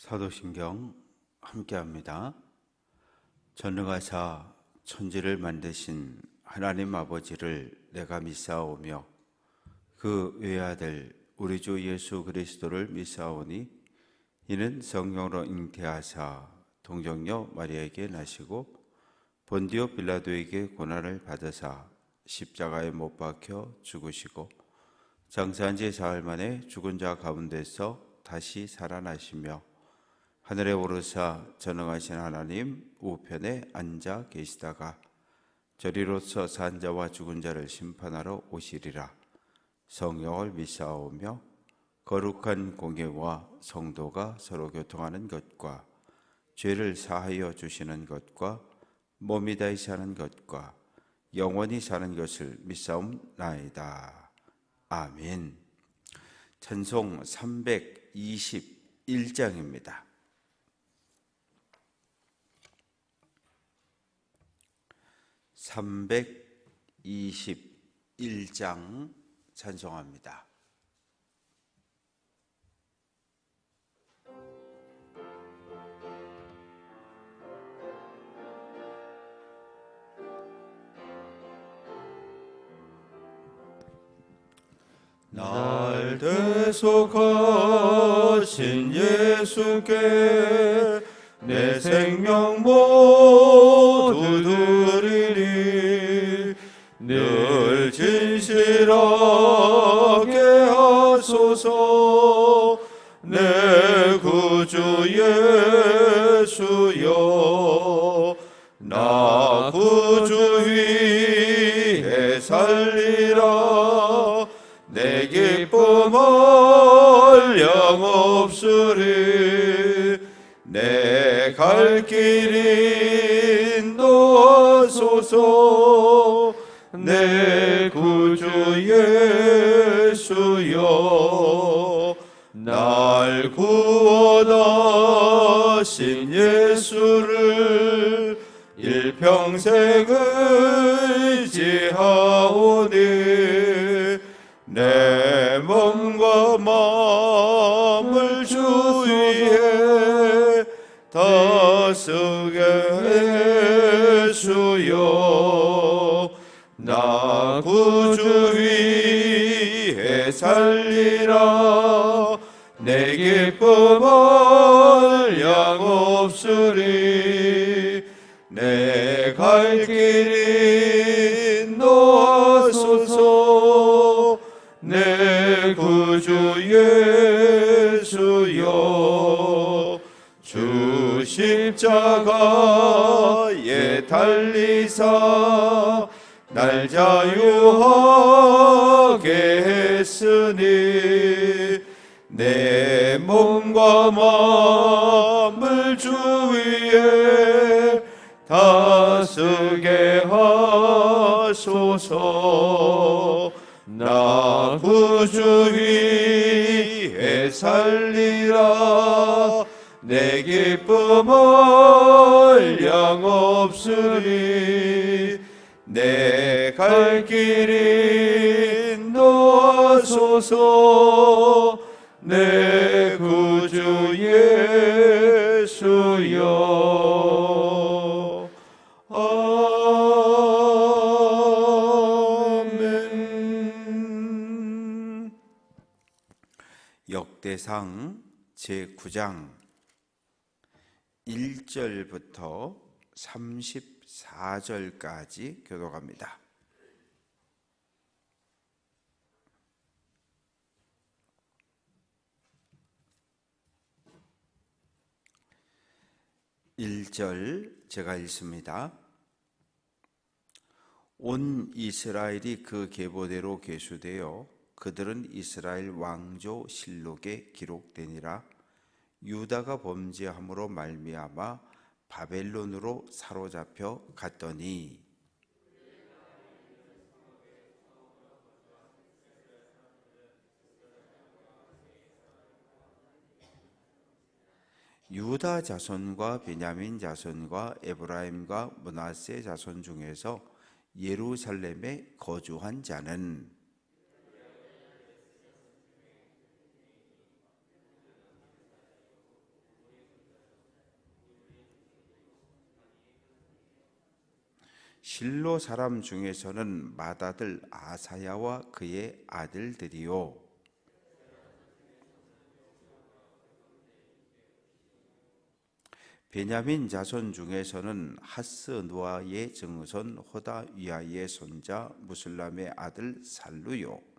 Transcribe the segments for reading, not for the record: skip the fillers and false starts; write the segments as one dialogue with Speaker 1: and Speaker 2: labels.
Speaker 1: 사도신경 함께합니다. 전능하사 천지를 만드신 하나님 아버지를 내가 믿사오며 그 외아들 우리 주 예수 그리스도를 믿사오니 이는 성령으로 잉태하사 동정녀 마리아에게 나시고 본디오 빌라도에게 고난을 받으사 십자가에 못 박혀 죽으시고 장사한 지 사흘 만에 죽은 자 가운데서 다시 살아나시며 하늘에 오르사 전능하신 하나님 우편에 앉아 계시다가 저리로서 산 자와 죽은 자를 심판하러 오시리라. 성령을 믿사오며 거룩한 공예와 성도가 서로 교통하는 것과 죄를 사하여 주시는 것과 몸이 다시 사는 것과 영원히 사는 것을 믿사옵나이다. 아멘. 찬송 321장입니다. 321장 찬송합니다.
Speaker 2: 날 대속하신 예수께 내 생명 모두 드리니 늘 진실하게 하소서. 내 구주 예수여, 나 구주 위에 살리라. 내 기쁨 한량없으리. 내 갈 길 인도하소서. 내 구주 예수여, 날 구원하신 예수를 일평생 의지하오니 내 몸과 마음을 주 위에 다쓰게 예수여, 나 구주 위에 살리라. 내 기쁨 한량없으리. 내 갈 길 인도하소서. 내 구주 예수여, 주 십자가에 달리사 날 자유하게 했으니 내 몸과 마음을 주 위에 다쓰게 하소서. 나 구주 위에 살리라. 내 기쁨 한량없으리. 내 갈 길 인도하소서. 내 구주 예수여. 아멘.
Speaker 1: 역대상 제9장 1절부터 34절까지 교독합니다. (1절) 제가 읽습니다. 온 이스라엘이 그 계보대로 계수되어 그들은 이스라엘 왕조 실록에 기록되니라. 유다가 범죄함으로 말미암아 바벨론으로 사로잡혀 갔더니 유다 자손과 베냐민 자손과 에브라임과 므낫세 자손 중에서 예루살렘에 거주한 자는 실로 사람 중에서는 맏아들 아사야와 그의 아들들이요 베냐민 자손 중에서는 하스누아의 증손 호다위아의 손자 무슬람의 아들 살루요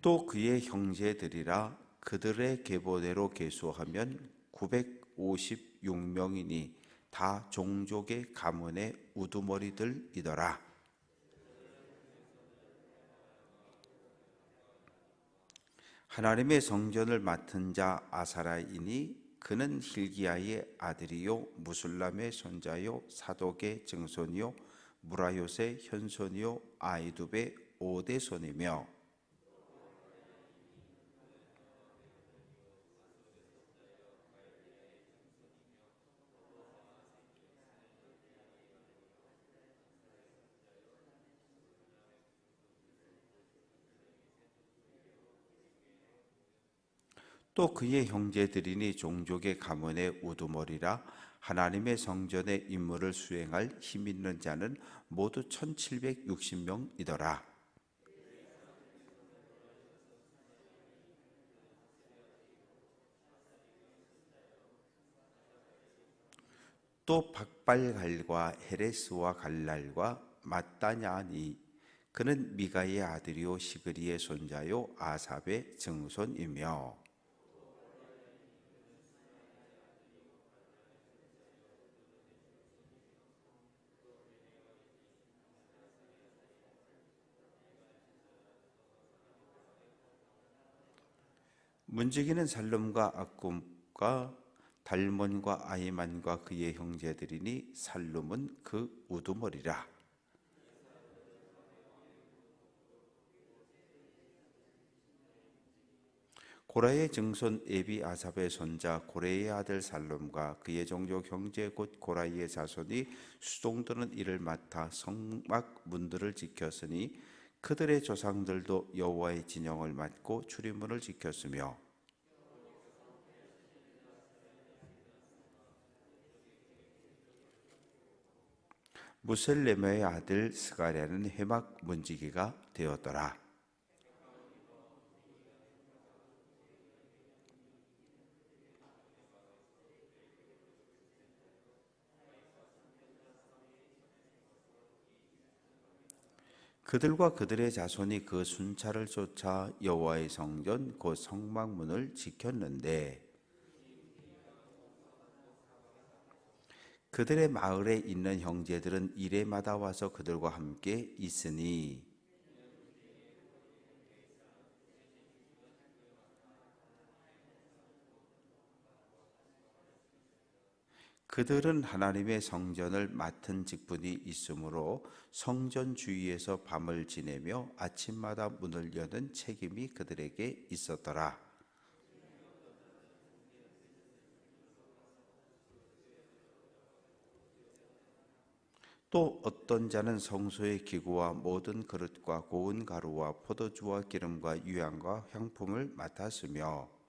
Speaker 1: 또 그의 형제들이라 그들의 계보대로 계수하면 956명이니 다 종족의 가문의 우두머리들이더라. 하나님의 성전을 맡은 자 아사라이니 그는 힐기야의 아들이요 무술람의 손자요 사독의 증손이요 무라요의 현손이요 아이두베 오대손이며 또 그의 형제들이니 종족의 가문의 우두머리라 하나님의 성전의 임무를 수행할 힘 있는 자는 모두 1760명이더라. 또 박발갈과 헤레스와 갈랄과 마따냐니 그는 미가의 아들이요 시그리의 손자요 아삽의 증손이며 문지기는 살룸과 악굽과 달몬과 아이만과 그의 형제들이니 살룸은 그 우두머리라. 고라의 증손 에비 아삽의 손자 고레의 아들 살룸과 그의 종족 형제 곧 고라의 자손이 수종드는 일을 맡아 성막 문들을 지켰으니 그들의 조상들도 여호와의 진영을 맡고 출입문을 지켰으며 무셀레메의 아들 스가랴는 해막 문지기가 되었더라. 그들과 그들의 자손이 그 순찰을 쫓아 여호와의 성전 곧 성막문을 지켰는데 그들의 마을에 있는 형제들은 이레마다 와서 그들과 함께 있으니 그들은 하나님의 성전을 맡은 직분이 있으므로 성전 주위에서 밤을 지내며 아침마다 문을 여는 책임이 그들에게 있었더라. 또 어떤 자는 성소의 기구와 모든 그릇과 고운 가루와 포도주와 기름과 유향과 향품을 맡았으며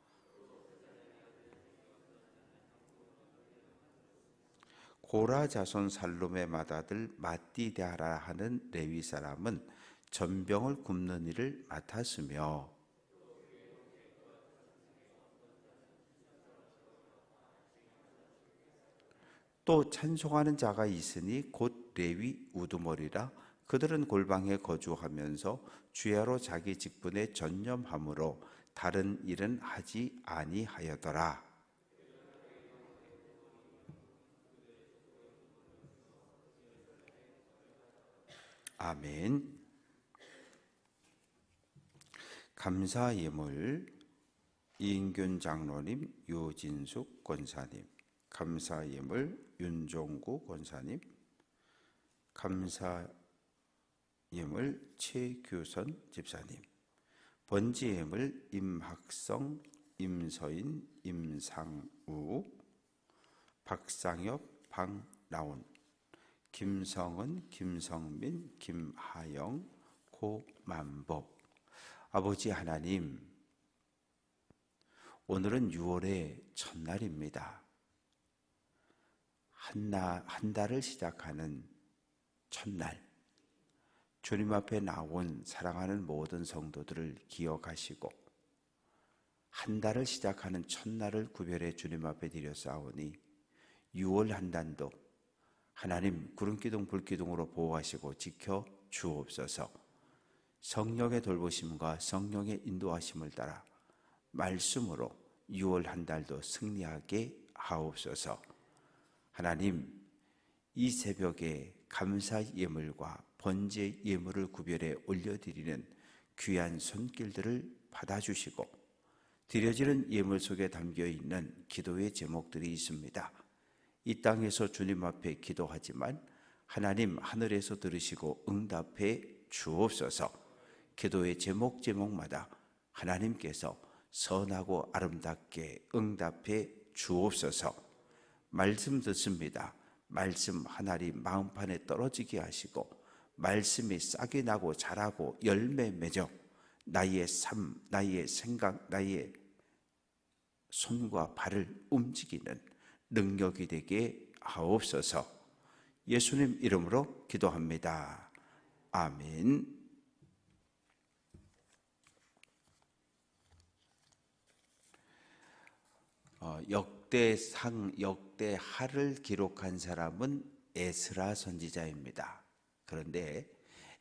Speaker 1: 고라 자손 살룸의 맏아들 마띠다라 하는 레위 사람은 전병을 굽는 일을 맡았으며 또 찬송하는 자가 있으니 곧 레위 우두머리라 그들은 골방에 거주하면서 주야로 자기 직분에 전념함으로 다른 일은 하지 아니하였더라. 아멘. 감사 예물 이인균 장로님, 유진숙 권사님, 감사 예물 윤종구 권사님, 감사 예물 최규선 집사님, 번지 예물 임학성, 임서인, 임상우, 박상엽, 방라온, 김성은, 김성민, 김하영, 고만복, 아버지 하나님, 오늘은 6월의 첫날입니다. 한 달을 시작하는 첫날, 주님 앞에 나온 사랑하는 모든 성도들을 기억하시고 한 달을 시작하는 첫날을 구별해 주님 앞에 드렸사오니 6월 한 달도 하나님 구름기둥 불기둥으로 보호하시고 지켜 주옵소서. 성령의 돌보심과 성령의 인도하심을 따라 말씀으로 6월 한 달도 승리하게 하옵소서. 하나님, 이 새벽에 감사 예물과 번제 예물을 구별해 올려드리는 귀한 손길들을 받아주시고 드려지는 예물 속에 담겨있는 기도의 제목들이 있습니다. 이 땅에서 주님 앞에 기도하지만 하나님 하늘에서 들으시고 응답해 주옵소서. 기도의 제목마다 하나님께서 선하고 아름답게 응답해 주옵소서. 말씀 듣습니다. 말씀 하나님 마음판에 떨어지게 하시고 말씀이 싹이 나고 자라고 열매 맺어 나의 삶, 나의 생각, 나의 손과 발을 움직이는 능력이 되게 하옵소서. 예수님 이름으로 기도합니다. 아멘. 역대하를 기록한 사람은 에스라 선지자입니다. 그런데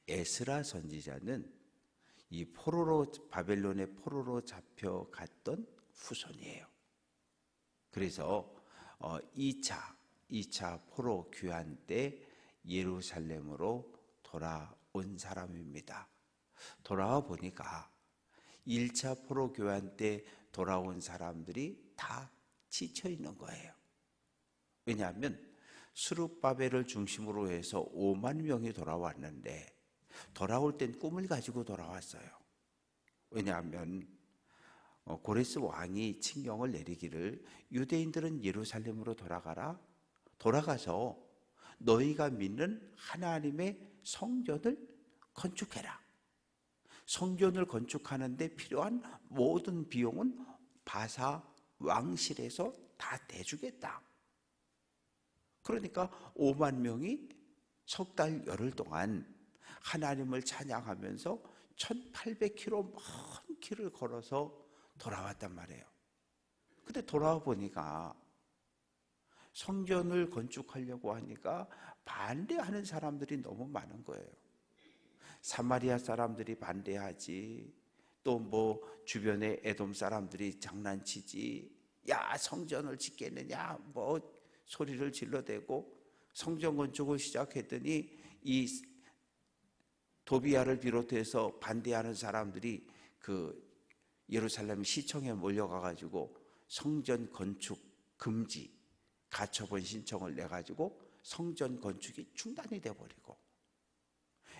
Speaker 1: 에스라 선지자는 이 바벨론의 포로로 잡혀갔던 후손이에요. 그래서 2차 포로 귀환 때 예루살렘으로 돌아온 사람입니다. 돌아와 보니까 1차 포로 교환 때 돌아온 사람들이 다 지쳐 있는 거예요. 왜냐하면 스룹바벨을 중심으로 해서 5만 명이 돌아왔는데 돌아올 땐 꿈을 가지고 돌아왔어요. 왜냐하면 고레스 왕이 칙령을 내리기를 유대인들은 예루살렘으로 돌아가서 너희가 믿는 하나님의 성전을 건축해라. 성전을 건축하는데 필요한 모든 비용은 바사 왕실에서 다 대주겠다. 그러니까 5만 명이 석 달 열흘 동안 하나님을 찬양하면서 1800km 먼 길을 걸어서 돌아왔단 말이에요. 근데 돌아와 보니까 성전을 건축하려고 하니까 반대하는 사람들이 너무 많은 거예요. 사마리아 사람들이 반대하지, 또 뭐 주변에 에돔 사람들이 장난치지, 야 성전을 짓겠느냐 뭐 소리를 질러대고 성전 건축을 시작했더니 이 도비아를 비롯해서 반대하는 사람들이 그 예루살렘 시청에 몰려가가지고 성전 건축 금지 가처분 신청을 내가지고 성전 건축이 중단이 돼버리고,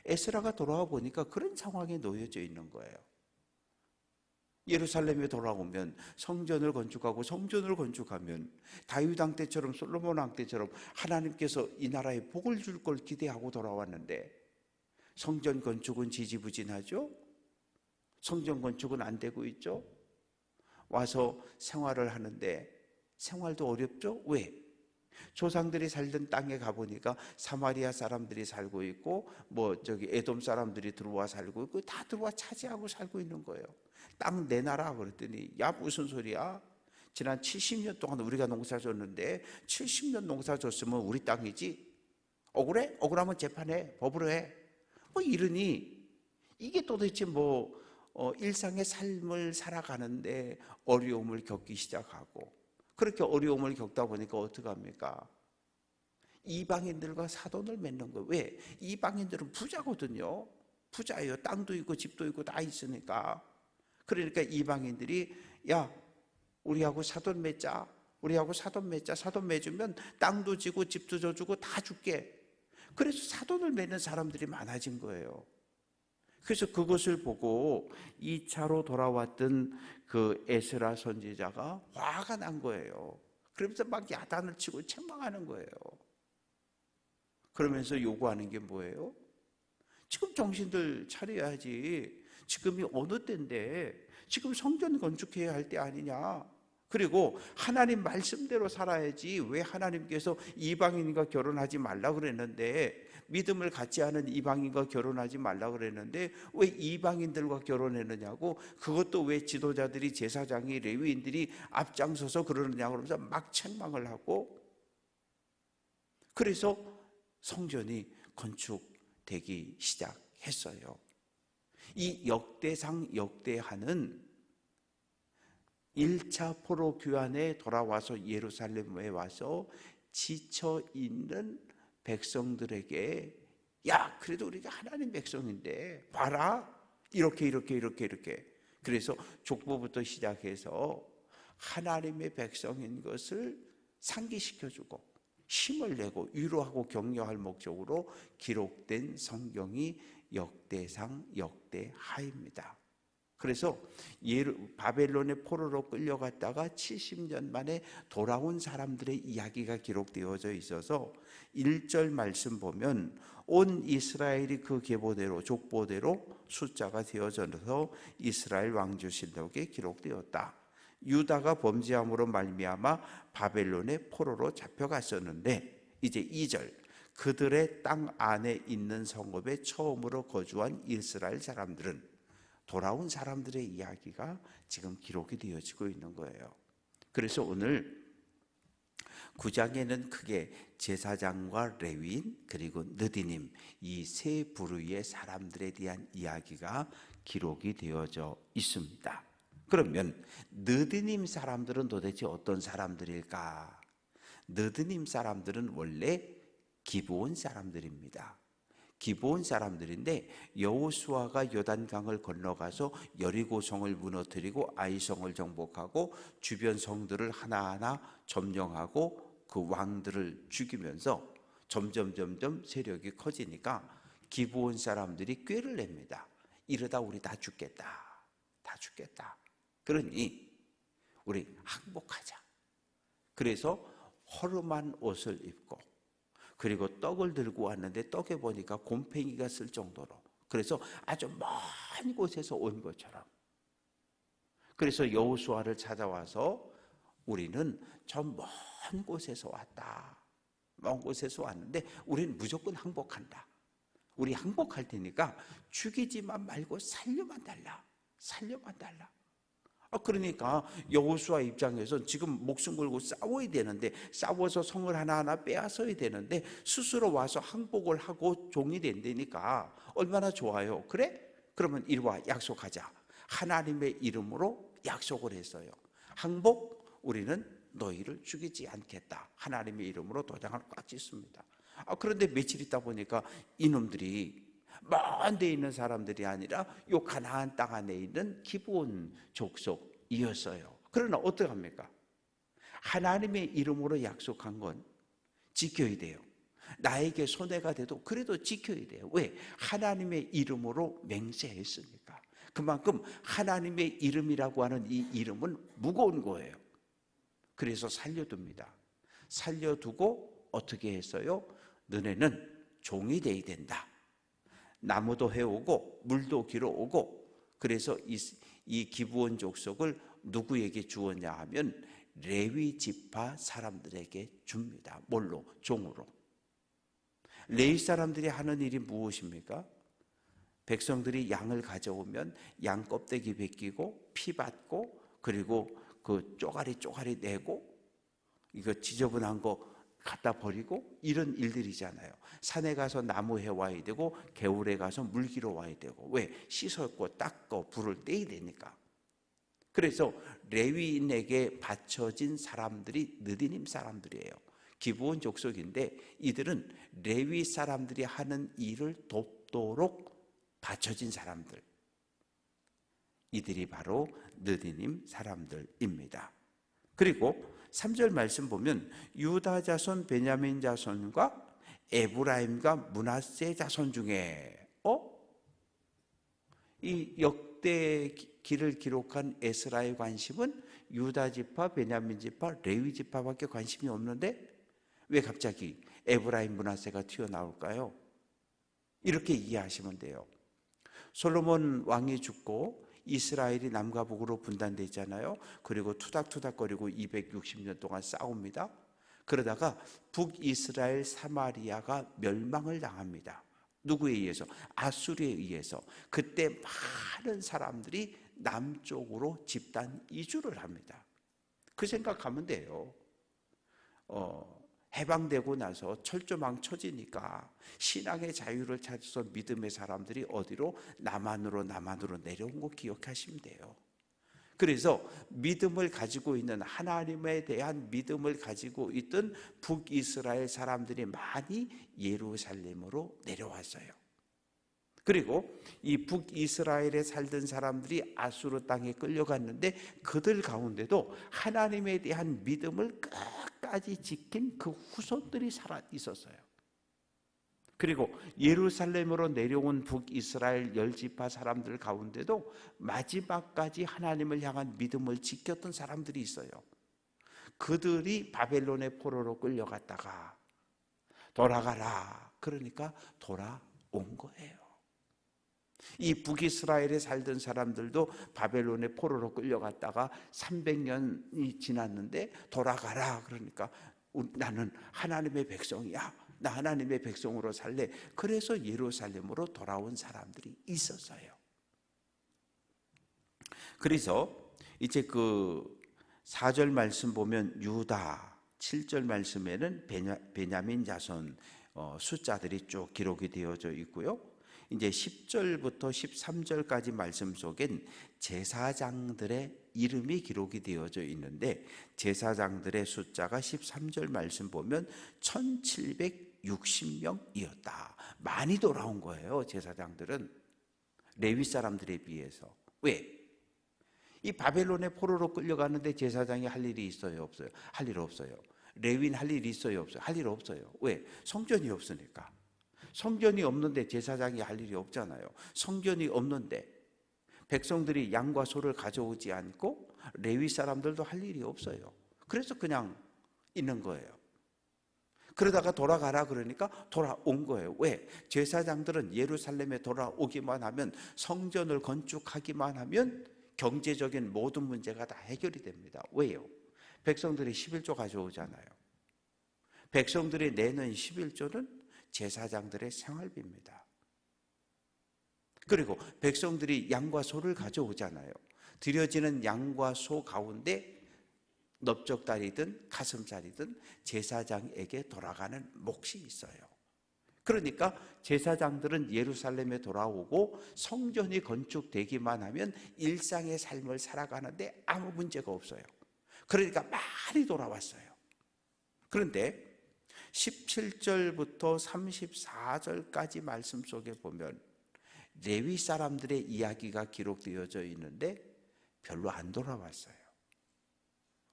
Speaker 1: 에스라가 돌아와 보니까 그런 상황에 놓여져 있는 거예요. 예루살렘에 돌아오면 성전을 건축하고 성전을 건축하면 다윗 왕 때처럼 솔로몬 왕 때처럼 하나님께서 이 나라에 복을 줄 걸 기대하고 돌아왔는데 성전 건축은 지지부진하죠. 성전 건축은 안 되고 있죠. 와서 생활을 하는데 생활도 어렵죠. 왜? 조상들이 살던 땅에 가보니까 사마리아 사람들이 살고 있고 에돔 사람들이 들어와 살고 있고 다 들어와 차지하고 살고 있는 거예요. 땅 내놔라 그랬더니 야 무슨 소리야? 지난 70년 동안 우리가 농사 줬는데 70년 농사 줬으면 우리 땅이지. 억울해? 억울하면 재판해. 법으로 해. 이러니 이게 도대체 일상의 삶을 살아가는데 어려움을 겪기 시작하고, 그렇게 어려움을 겪다 보니까 어떡합니까? 이방인들과 사돈을 맺는 거예요. 왜? 이방인들은 부자거든요. 부자예요. 땅도 있고 집도 있고 다 있으니까. 그러니까 이방인들이 야 우리하고 사돈 맺자. 우리하고 사돈 맺자. 사돈 맺으면 땅도 지고 집도 줘주고 다 줄게. 그래서 사돈을 맺는 사람들이 많아진 거예요. 그래서 그것을 보고 2차로 돌아왔던 그 에스라 선지자가 화가 난 거예요. 그러면서 막 야단을 치고 책망하는 거예요. 그러면서 요구하는 게 뭐예요? 지금 정신들 차려야지. 지금이 어느 때인데 지금 성전 건축해야 할 때 아니냐. 그리고 하나님 말씀대로 살아야지. 왜 하나님께서 이방인과 결혼하지 말라 그랬는데, 믿음을 갖지 않은 이방인과 결혼하지 말라 그랬는데 왜 이방인들과 결혼했느냐고. 그것도 왜 지도자들이, 제사장이, 레위인들이 앞장서서 그러느냐고 그러면서 막 책망을 하고, 그래서 성전이 건축되기 시작했어요. 이 역대상 역대하는 1차 포로 귀환에 돌아와서 예루살렘에 와서 지쳐 있는 백성들에게, 야, 그래도 우리가 하나님 백성인데 봐라, 이렇게. 그래서 족보부터 시작해서 하나님의 백성인 것을 상기시켜주고 힘을 내고 위로하고 격려할 목적으로 기록된 성경이 역대상 역대하입니다. 그래서 바벨론의 포로로 끌려갔다가 70년 만에 돌아온 사람들의 이야기가 기록되어져 있어서 1절 말씀 보면 온 이스라엘이 그 계보대로 족보대로 숫자가 되어져서 이스라엘 왕조실록에 기록되었다. 유다가 범죄함으로 말미암아 바벨론의 포로로 잡혀갔었는데, 이제 2절, 그들의 땅 안에 있는 성읍에 처음으로 거주한 이스라엘 사람들은, 돌아온 사람들의 이야기가 지금 기록이 되어지고 있는 거예요. 그래서 오늘 9장에는 크게 제사장과 레위인 그리고 느디님, 이 세 부류의 사람들에 대한 이야기가 기록이 되어져 있습니다. 그러면 느디님 사람들은 도대체 어떤 사람들일까? 느디님 사람들은 원래 기브온 사람들입니다. 기브온 사람들인데, 여호수아가 요단강을 건너가서 여리고성을 무너뜨리고 아이성을 정복하고 주변 성들을 하나하나 점령하고 그 왕들을 죽이면서 점점 세력이 커지니까 기브온 사람들이 꾀를 냅니다. 이러다 우리 다 죽겠다. 그러니 우리 항복하자. 그래서 허름한 옷을 입고, 그리고 떡을 들고 왔는데 떡에 보니까 곰팡이가 쓸 정도로, 그래서 아주 먼 곳에서 온 것처럼. 그래서 여호수아를 찾아와서 우리는 저 먼 곳에서 왔다. 먼 곳에서 왔는데 우리는 무조건 항복한다. 우리 항복할 테니까 죽이지만 말고 살려만 달라. 그러니까 여호수아 입장에서 지금 목숨 걸고 싸워야 되는데, 싸워서 성을 하나하나 빼앗아야 되는데 스스로 와서 항복을 하고 종이 된다니까 얼마나 좋아요. 그래? 그러면 이리 와, 약속하자. 하나님의 이름으로 약속을 했어요. 항복, 우리는 너희를 죽이지 않겠다. 하나님의 이름으로 도장을 꽉 찍습니다. 그런데 며칠 있다 보니까 이놈들이 먼 데 있는 사람들이 아니라 요 가나안 땅 안에 있는 기브온 족속이었어요. 그러나 어떡합니까? 하나님의 이름으로 약속한 건 지켜야 돼요. 나에게 손해가 돼도 그래도 지켜야 돼요. 왜? 하나님의 이름으로 맹세했으니까. 그만큼 하나님의 이름이라고 하는 이 이름은 무거운 거예요. 그래서 살려둡니다. 살려두고 어떻게 했어요? 너네는 종이 돼야 된다. 나무도 해오고 물도 길어오고. 그래서 이 기브온 족속을 누구에게 주었냐 하면 레위 지파 사람들에게 줍니다. 뭘로? 종으로. 레위 사람들이 하는 일이 무엇입니까? 백성들이 양을 가져오면 양 껍데기 벗기고 피 받고, 그리고 그 쪼가리 내고, 이거 지저분한 거 갖다 버리고, 이런 일들이잖아요. 산에 가서 나무 해와야 되고 개울에 가서 물 길어 와야 되고. 왜? 씻었고 닦고 불을 떼야 되니까. 그래서 레위인에게 바쳐진 사람들이 느디님 사람들이에요. 기브온 족속인데 이들은 레위 사람들이 하는 일을 돕도록 바쳐진 사람들, 이들이 바로 느디님 사람들입니다. 그리고 3절 말씀 보면 유다 자손, 베냐민 자손과 에브라임과 므낫세 자손 중에 이 역대기를 기록한 에스라의 관심은 유다 지파, 베냐민 지파, 레위 지파밖에 관심이 없는데 왜 갑자기 에브라임, 므낫세가 튀어나올까요? 이렇게 이해하시면 돼요. 솔로몬 왕이 죽고 이스라엘이 남과 북으로 분단되잖아요. 그리고 투닥투닥거리고 260년 동안 싸웁니다. 그러다가 북이스라엘 사마리아가 멸망을 당합니다. 누구에 의해서? 아수르에 의해서. 그때 많은 사람들이 남쪽으로 집단 이주를 합니다. 그 생각하면 돼요. 해방되고 나서 철조망 쳐지니까 신앙의 자유를 찾아서 믿음의 사람들이 어디로? 남한으로 내려온 거 기억하시면 돼요. 그래서 믿음을 가지고 있는, 하나님에 대한 믿음을 가지고 있던 북이스라엘 사람들이 많이 예루살렘으로 내려왔어요. 그리고 이 북이스라엘에 살던 사람들이 아수르 땅에 끌려갔는데 그들 가운데도 하나님에 대한 믿음을 끝까지 지킨 그 후손들이 살아 있었어요. 그리고 예루살렘으로 내려온 북이스라엘 10지파 사람들 가운데도 마지막까지 하나님을 향한 믿음을 지켰던 사람들이 있어요. 그들이 바벨론의 포로로 끌려갔다가 돌아가라 그러니까 돌아온 거예요. 이 북이스라엘에 살던 사람들도 바벨론의 포로로 끌려갔다가 300년이 지났는데 돌아가라 그러니까 나는 하나님의 백성이야. 나 하나님의 백성으로 살래. 그래서 예루살렘으로 돌아온 사람들이 있었어요. 그래서 이제 그 4절 말씀 보면 유다, 7절 말씀에는 베냐민 자손 숫자들이 쭉 기록이 되어져 있고요. 이제 10절부터 13절까지 말씀 속엔 제사장들의 이름이 기록이 되어져 있는데 제사장들의 숫자가 13절 말씀 보면 1760명이었다. 많이 돌아온 거예요. 제사장들은 레위 사람들에 비해서. 왜? 이 바벨론의 포로로 끌려가는데 제사장이 할 일이 있어요? 없어요? 할 일 없어요. 레위는 할 일이 있어요? 없어요? 할 일 없어요. 왜? 성전이 없으니까. 성전이 없는데 제사장이 할 일이 없잖아요. 성전이 없는데 백성들이 양과 소를 가져오지 않고 레위 사람들도 할 일이 없어요. 그래서 그냥 있는 거예요. 그러다가 돌아가라 그러니까 돌아온 거예요. 왜? 제사장들은 예루살렘에 돌아오기만 하면, 성전을 건축하기만 하면 경제적인 모든 문제가 다 해결이 됩니다. 왜요? 백성들이 11조 가져오잖아요. 백성들이 내는 11조는 제사장들의 생활비입니다. 그리고 백성들이 양과 소를 가져오잖아요. 드려지는 양과 소 가운데 넓적다리든 가슴살이든 제사장에게 돌아가는 몫이 있어요. 그러니까 제사장들은 예루살렘에 돌아오고 성전이 건축되기만 하면 일상의 삶을 살아가는데 아무 문제가 없어요. 그러니까 많이 돌아왔어요. 그런데 17절부터 34절까지 말씀 속에 보면 레위 사람들의 이야기가 기록되어져 있는데 별로 안 돌아왔어요.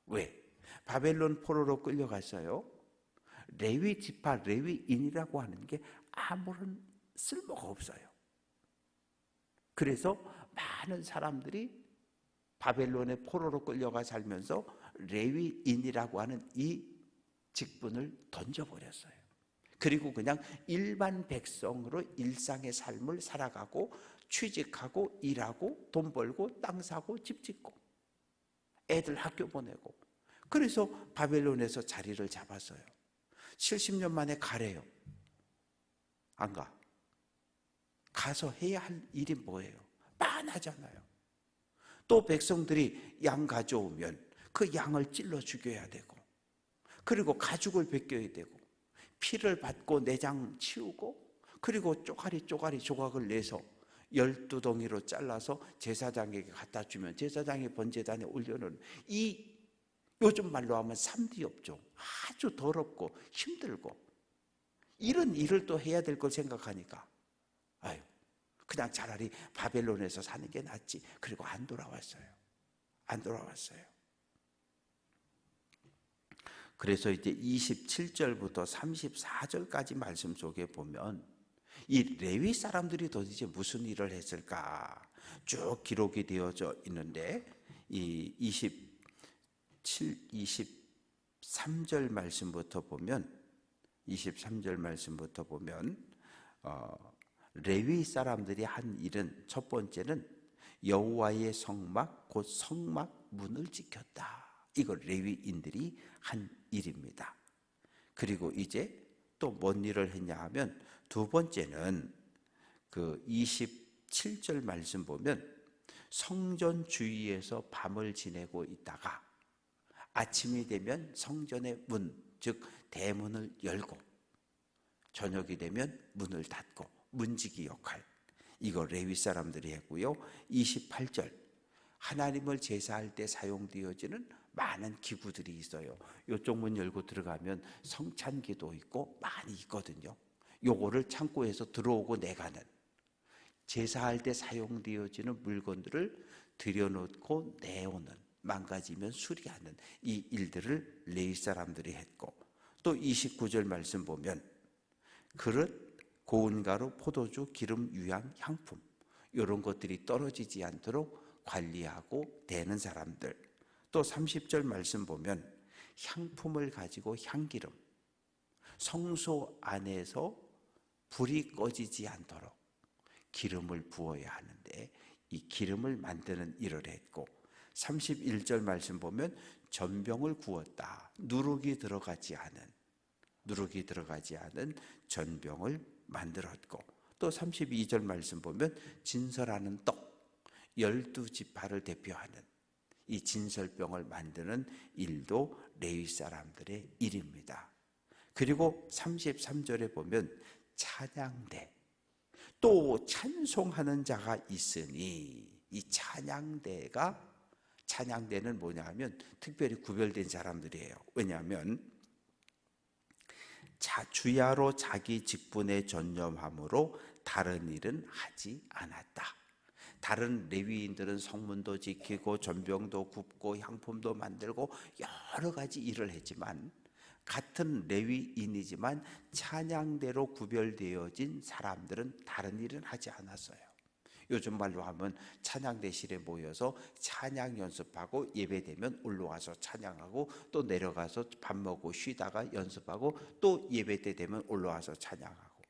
Speaker 1: 왜? 바벨론 포로로 끌려갔어요. 레위 지파, 레위인이라고 하는 게 아무런 쓸모가 없어요. 그래서 많은 사람들이 바벨론의 포로로 끌려가 살면서 레위인이라고 하는 이 직분을 던져버렸어요. 그리고 그냥 일반 백성으로 일상의 삶을 살아가고 취직하고 일하고 돈 벌고 땅 사고 집 짓고 애들 학교 보내고, 그래서 바벨론에서 자리를 잡았어요. 70년 만에 가래요. 안 가. 가서 해야 할 일이 뭐예요? 빤하잖아요. 또 백성들이 양 가져오면 그 양을 찔러 죽여야 되고, 그리고 가죽을 벗겨야 되고, 피를 받고 내장 치우고, 그리고 쪼가리 조각을 내서 12덩이로 잘라서 제사장에게 갖다 주면 제사장이 번제단에 올려놓은, 이 요즘 말로 하면 3D 업종, 아주 더럽고 힘들고, 이런 일을 또 해야 될 걸 생각하니까 아유, 그냥 차라리 바벨론에서 사는 게 낫지. 그리고 안 돌아왔어요. 그래서 이제 27절부터 34절까지 말씀 속에 보면 이 레위 사람들이 도대체 무슨 일을 했을까 쭉 기록이 되어져 있는데, 이 23절 말씀부터 보면 레위 사람들이 한 일은 첫 번째는 여호와의 성막 곧 성막 문을 지켰다. 이거 레위인들이 한 일입니다. 그리고 이제 또 뭔 일을 했냐 하면 두 번째는 그 27절 말씀 보면 성전 주위에서 밤을 지내고 있다가 아침이 되면 성전의 문, 즉 대문을 열고 저녁이 되면 문을 닫고 문지기 역할, 이거 레위 사람들이 했고요. 28절 하나님을 제사할 때 사용되어지는 많은 기구들이 있어요. 이쪽 문 열고 들어가면 성찬기도 있고 많이 있거든요. 요거를 창고에서 들어오고 내가는, 제사할 때 사용되어지는 물건들을 들여놓고 내오는, 망가지면 수리하는 이 일들을 레위 사람들이 했고, 또 29절 말씀 보면 그릇, 고운 가루, 포도주, 기름, 유향, 향품 이런 것들이 떨어지지 않도록 관리하고 대는 사람들. 또 30절 말씀 보면 향품을 가지고 향기름, 성소 안에서 불이 꺼지지 않도록 기름을 부어야 하는데 이 기름을 만드는 일을 했고, 31절 말씀 보면 전병을 구웠다. 누룩이 들어가지 않은 전병을 만들었고, 또 32절 말씀 보면 진설하는 떡, 12지파를 대표하는 이 진설병을 만드는 일도 레위 사람들의 일입니다. 그리고 33절에 보면 찬양대, 또 찬송하는 자가 있으니, 이 찬양대는 뭐냐 하면 특별히 구별된 사람들이에요. 왜냐하면 주야로 자기 직분에 전념함으로 다른 일은 하지 않았다. 다른 레위인들은 성문도 지키고 전병도 굽고 향품도 만들고 여러 가지 일을 했지만, 같은 레위인이지만 찬양대로 구별되어진 사람들은 다른 일은 하지 않았어요. 요즘 말로 하면 찬양대실에 모여서 찬양 연습하고 예배되면 올라와서 찬양하고 또 내려가서 밥 먹고 쉬다가 연습하고 또 예배 때 되면 올라와서 찬양하고,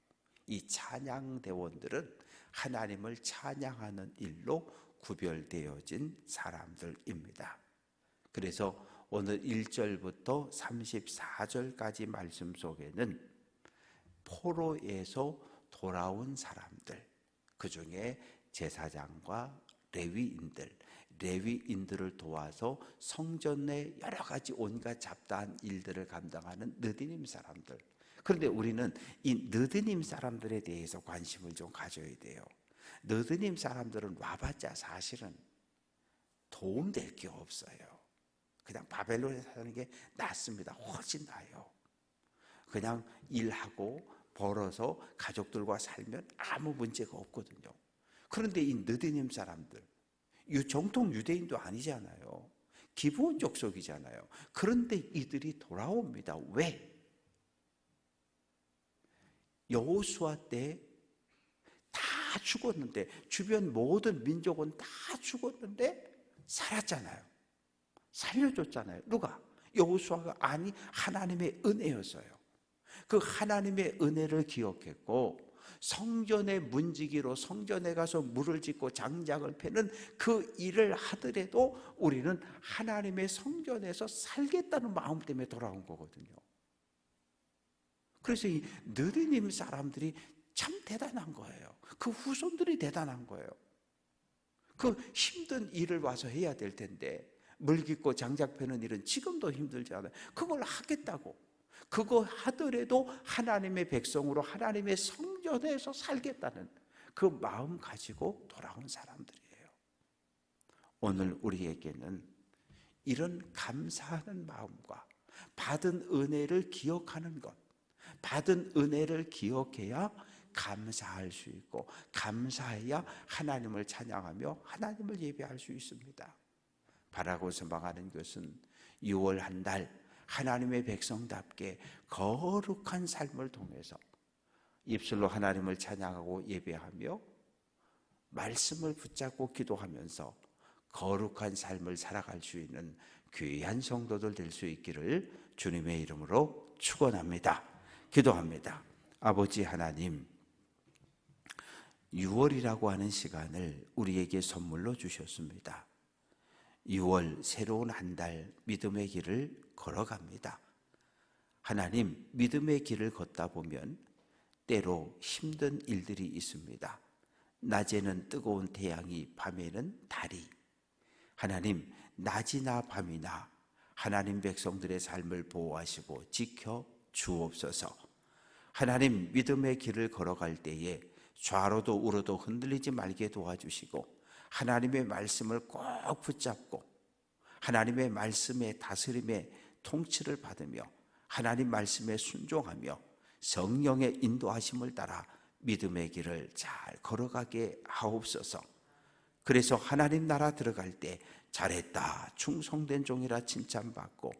Speaker 1: 이 찬양대원들은 하나님을 찬양하는 일로 구별되어진 사람들입니다. 그래서 오늘 1절부터 34절까지 말씀 속에는 포로에서 돌아온 사람들, 그 중에 제사장과 레위인들을 도와서 성전의 여러 가지 온갖 잡다한 일들을 감당하는 느디님 사람들. 그런데 우리는 이 느디님 사람들에 대해서 관심을 좀 가져야 돼요. 느디님 사람들은 와봤자 사실은 도움될 게 없어요. 그냥 바벨론에 사는 게 낫습니다. 훨씬 나아요. 그냥 일하고 벌어서 가족들과 살면 아무 문제가 없거든요. 그런데 이 느디님 사람들, 정통 유대인도 아니잖아요. 기브온 족속이잖아요. 그런데 이들이 돌아옵니다. 왜? 여호수아 때 다 죽었는데, 주변 모든 민족은 다 죽었는데 살았잖아요. 살려줬잖아요. 누가? 여호수아가? 아니, 하나님의 은혜였어요. 그 하나님의 은혜를 기억했고, 성전의 문지기로 성전에 가서 물을 짓고 장작을 패는 그 일을 하더라도 우리는 하나님의 성전에서 살겠다는 마음 때문에 돌아온 거거든요. 그래서 이 느디님 사람들이 참 대단한 거예요. 그 후손들이 대단한 거예요. 그 힘든 일을 와서 해야 될 텐데, 물 깃고 장작 패는 일은 지금도 힘들잖아요. 그걸 하겠다고, 그거 하더라도 하나님의 백성으로 하나님의 성전에서 살겠다는 그 마음 가지고 돌아온 사람들이에요. 오늘 우리에게는 이런 감사하는 마음과 받은 은혜를 기억하는 것, 받은 은혜를 기억해야 감사할 수 있고, 감사해야 하나님을 찬양하며 하나님을 예배할 수 있습니다. 바라고 소망하는 것은 6월 한 달 하나님의 백성답게 거룩한 삶을 통해서 입술로 하나님을 찬양하고 예배하며 말씀을 붙잡고 기도하면서 거룩한 삶을 살아갈 수 있는 귀한 성도들 될 수 있기를 주님의 이름으로 축원합니다. 기도합니다. 아버지 하나님, 6월이라고 하는 시간을 우리에게 선물로 주셨습니다. 6월 새로운 한 달 믿음의 길을 걸어갑니다. 하나님, 믿음의 길을 걷다 보면 때로 힘든 일들이 있습니다. 낮에는 뜨거운 태양이, 밤에는 달이. 하나님, 낮이나 밤이나 하나님 백성들의 삶을 보호하시고 지켜 주옵소서. 하나님, 믿음의 길을 걸어갈 때에 좌로도 우로도 흔들리지 말게 도와주시고 하나님의 말씀을 꼭 붙잡고 하나님의 말씀의 다스림의 통치를 받으며 하나님 말씀에 순종하며 성령의 인도하심을 따라 믿음의 길을 잘 걸어가게 하옵소서. 그래서 하나님 나라 들어갈 때 잘했다, 충성된 종이라 칭찬받고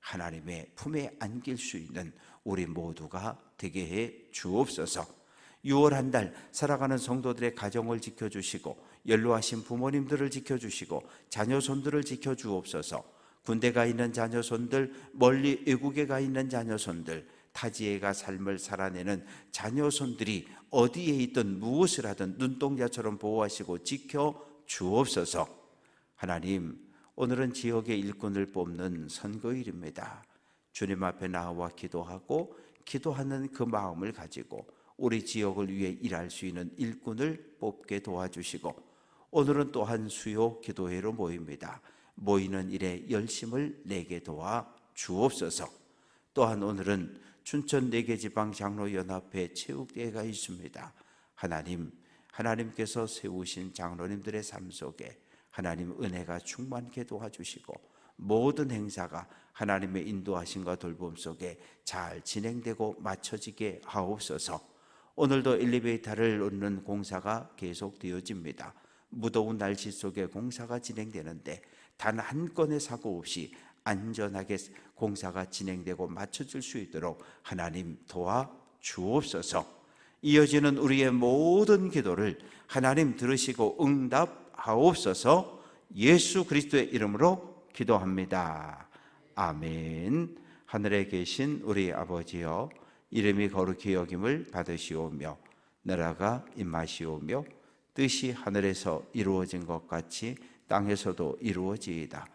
Speaker 1: 하나님의 품에 안길 수 있는 우리 모두가 되게 해 주옵소서. 6월 한 달 살아가는 성도들의 가정을 지켜주시고 연로하신 부모님들을 지켜주시고 자녀손들을 지켜주옵소서. 군대 가 있는 자녀손들, 멀리 외국에 가 있는 자녀손들, 타지에 가 삶을 살아내는 자녀손들이 어디에 있든 무엇을 하든 눈동자처럼 보호하시고 지켜주옵소서. 하나님, 오늘은 지역의 일꾼을 뽑는 선거일입니다. 주님 앞에 나와 기도하고 기도하는 그 마음을 가지고 우리 지역을 위해 일할 수 있는 일꾼을 뽑게 도와주시고 오늘은 또한 수요 기도회로 모입니다. 모이는 일에 열심을 내게 도와 주옵소서. 또한 오늘은 춘천 4개 지방 장로연합회 체육대회가 있습니다. 하나님, 하나님께서 세우신 장로님들의 삶 속에 하나님 은혜가 충만케 도와주시고 모든 행사가 하나님의 인도하심과 돌봄 속에 잘 진행되고 맞춰지게 하옵소서. 오늘도 엘리베이터를 놓는 공사가 계속되어집니다. 무더운 날씨 속에 공사가 진행되는데 단 한 건의 사고 없이 안전하게 공사가 진행되고 맞춰질 수 있도록 하나님 도와 주옵소서. 이어지는 우리의 모든 기도를 하나님 들으시고 응답하옵소서. 예수 그리스도의 이름으로 기도합니다. 아멘. 하늘에 계신 우리 아버지여, 이름이 거룩히 여김을 받으시오며 나라가 임하시오며 뜻이 하늘에서 이루어진 것 같이 땅에서도 이루어지이다.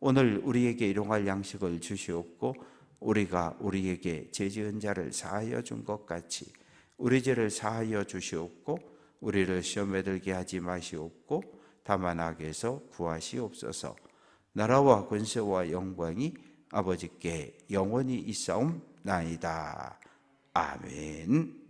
Speaker 1: 오늘 우리에게 일용할 양식을 주시옵고 우리가 우리에게 죄 지은 자를 사하여 준 것 같이 우리 죄를 사하여 주시옵고 우리를 시험에 들게 하지 마시옵고 다만 악에서 구하시옵소서. 나라와 권세와 영광이 아버지께 영원히 있사옵나이다. 아멘.